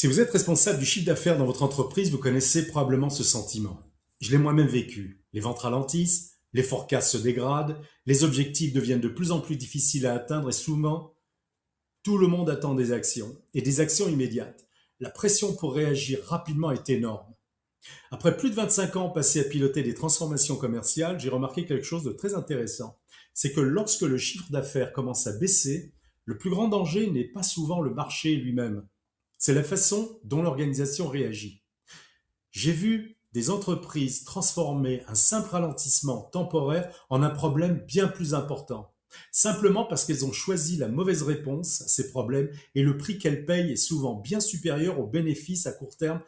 Si vous êtes responsable du chiffre d'affaires dans votre entreprise, vous connaissez probablement ce sentiment. Je l'ai moi-même vécu. Les ventes ralentissent, les forecasts se dégradent, les objectifs deviennent de plus en plus difficiles à atteindre et souvent, tout le monde attend des actions et des actions immédiates. La pression pour réagir rapidement est énorme. Après plus de 25 ans passés à piloter des transformations commerciales, j'ai remarqué quelque chose de très intéressant. C'est que lorsque le chiffre d'affaires commence à baisser, le plus grand danger n'est pas souvent le marché lui-même. C'est la façon dont l'organisation réagit. J'ai vu des entreprises transformer un simple ralentissement temporaire en un problème bien plus important. Simplement parce qu'elles ont choisi la mauvaise réponse à ces problèmes et le prix qu'elles payent est souvent bien supérieur aux bénéfices à court terme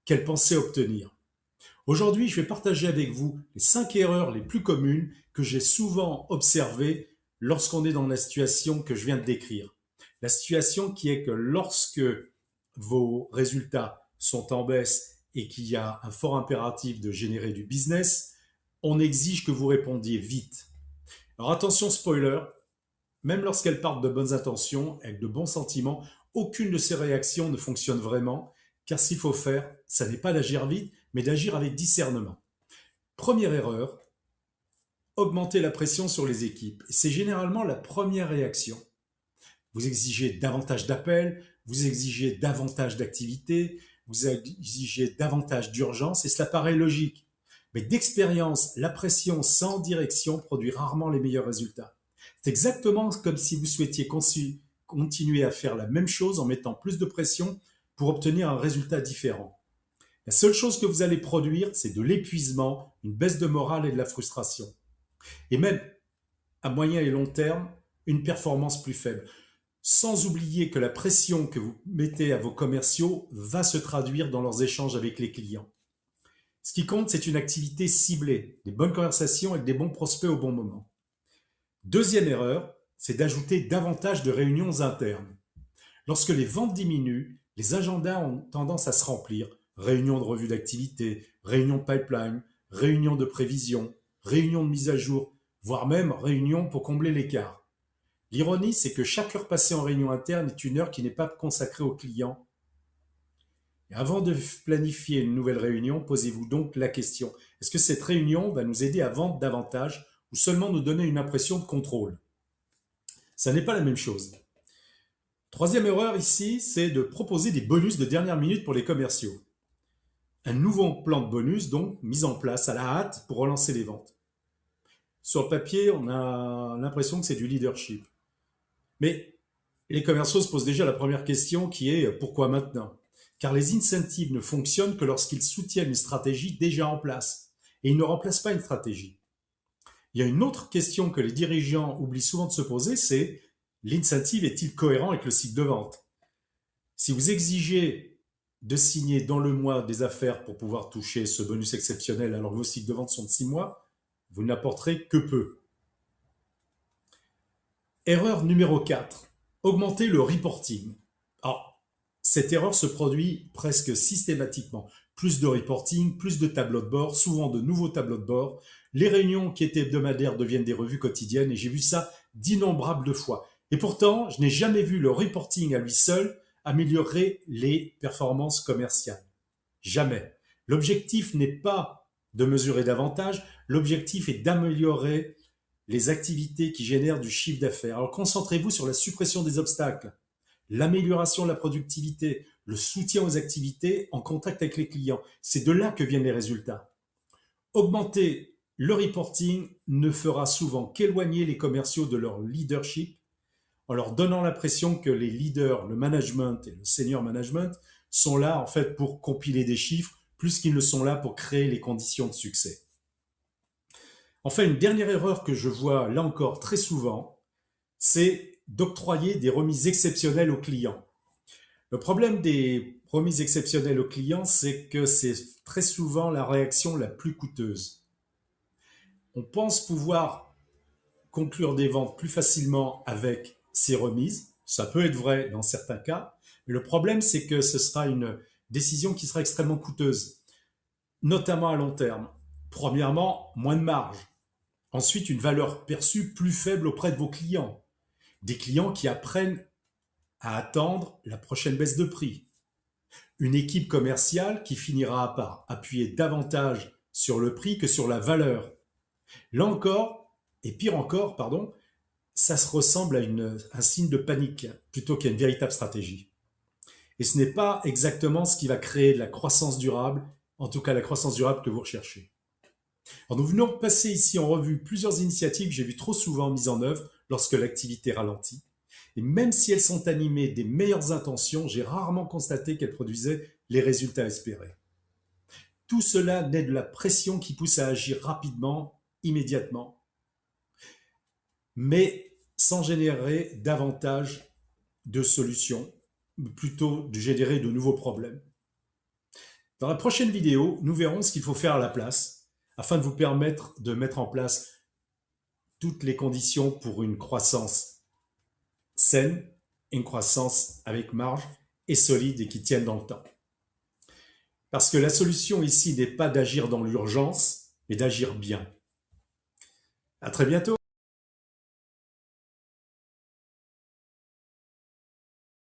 qu'elles pensaient obtenir. Aujourd'hui, je vais partager avec vous les 5 erreurs les plus communes que j'ai souvent observées lorsqu'on est dans la situation que je viens de décrire. La situation qui est que lorsque vos résultats sont en baisse et qu'il y a un fort impératif de générer du business, on exige que vous répondiez vite. Alors attention spoiler, même lorsqu'elles partent de bonnes intentions, avec de bons sentiments, aucune de ces réactions ne fonctionne vraiment, car ce qu'il faut faire, ça n'est pas d'agir vite, mais d'agir avec discernement. Première erreur, augmenter la pression sur les équipes. C'est généralement la première réaction. Vous exigez davantage d'appels, vous exigez davantage d'activités, vous exigez davantage d'urgence, et cela paraît logique. Mais d'expérience, la pression sans direction produit rarement les meilleurs résultats. C'est exactement comme si vous souhaitiez continuer à faire la même chose en mettant plus de pression pour obtenir un résultat différent. La seule chose que vous allez produire, c'est de l'épuisement, une baisse de morale et de la frustration. Et même, à moyen et long terme, une performance plus faible. Sans oublier que la pression que vous mettez à vos commerciaux va se traduire dans leurs échanges avec les clients. Ce qui compte, c'est une activité ciblée, des bonnes conversations avec des bons prospects au bon moment. Deuxième erreur, c'est d'ajouter davantage de réunions internes. Lorsque les ventes diminuent, les agendas ont tendance à se remplir. Réunions de revue d'activité, réunions de pipeline, réunions de prévision, réunions de mise à jour, voire même réunions pour combler l'écart. L'ironie, c'est que chaque heure passée en réunion interne est une heure qui n'est pas consacrée au client. Et avant de planifier une nouvelle réunion, posez-vous donc la question, est-ce que cette réunion va nous aider à vendre davantage ou seulement nous donner une impression de contrôle? Ça n'est pas la même chose. Troisième erreur ici, c'est de proposer des bonus de dernière minute pour les commerciaux. Un nouveau plan de bonus, donc, mis en place à la hâte pour relancer les ventes. Sur le papier, on a l'impression que c'est du leadership. Mais les commerciaux se posent déjà la première question qui est pourquoi maintenant? Car les incentives ne fonctionnent que lorsqu'ils soutiennent une stratégie déjà en place. Et ils ne remplacent pas une stratégie. Il y a une autre question que les dirigeants oublient souvent de se poser, c'est l'incentive est-il cohérent avec le cycle de vente? Si vous exigez de signer dans le mois des affaires pour pouvoir toucher ce bonus exceptionnel alors que vos cycles de vente sont de 6 mois, vous n'apporterez que peu. Erreur numéro 4, augmenter le reporting. Alors, cette erreur se produit presque systématiquement. Plus de reporting, plus de tableaux de bord, souvent de nouveaux tableaux de bord. Les réunions qui étaient hebdomadaires deviennent des revues quotidiennes et j'ai vu ça d'innombrables fois. Et pourtant, je n'ai jamais vu le reporting à lui seul améliorer les performances commerciales. Jamais. L'objectif n'est pas de mesurer davantage, l'objectif est d'améliorer les activités qui génèrent du chiffre d'affaires. Alors concentrez-vous sur la suppression des obstacles, l'amélioration de la productivité, le soutien aux activités en contact avec les clients. C'est de là que viennent les résultats. Augmenter le reporting ne fera souvent qu'éloigner les commerciaux de leur leadership en leur donnant l'impression que les leaders, le management et le senior management sont là en fait pour compiler des chiffres plus qu'ils ne sont là pour créer les conditions de succès. Enfin, une dernière erreur que je vois là encore très souvent, c'est d'octroyer des remises exceptionnelles aux clients. Le problème des remises exceptionnelles aux clients, c'est que c'est très souvent la réaction la plus coûteuse. On pense pouvoir conclure des ventes plus facilement avec ces remises. Ça peut être vrai dans certains cas, mais le problème, c'est que ce sera une décision qui sera extrêmement coûteuse, notamment à long terme. Premièrement, moins de marge. Ensuite, une valeur perçue plus faible auprès de vos clients. Des clients qui apprennent à attendre la prochaine baisse de prix. Une équipe commerciale qui finira par appuyer davantage sur le prix que sur la valeur. Là encore, et pire encore, pardon, ça se ressemble à un signe de panique plutôt qu'à une véritable stratégie. Et ce n'est pas exactement ce qui va créer de la croissance durable, en tout cas la croissance durable que vous recherchez. Alors nous venons de passer ici en revue plusieurs initiatives que j'ai vues trop souvent mises en œuvre lorsque l'activité ralentit. Et même si elles sont animées des meilleures intentions, j'ai rarement constaté qu'elles produisaient les résultats espérés. Tout cela naît de la pression qui pousse à agir rapidement, immédiatement, mais sans générer davantage de solutions, plutôt de générer de nouveaux problèmes. Dans la prochaine vidéo, nous verrons ce qu'il faut faire à la place afin de vous permettre de mettre en place toutes les conditions pour une croissance saine, une croissance avec marge et solide et qui tienne dans le temps. Parce que la solution ici n'est pas d'agir dans l'urgence, mais d'agir bien. À très bientôt.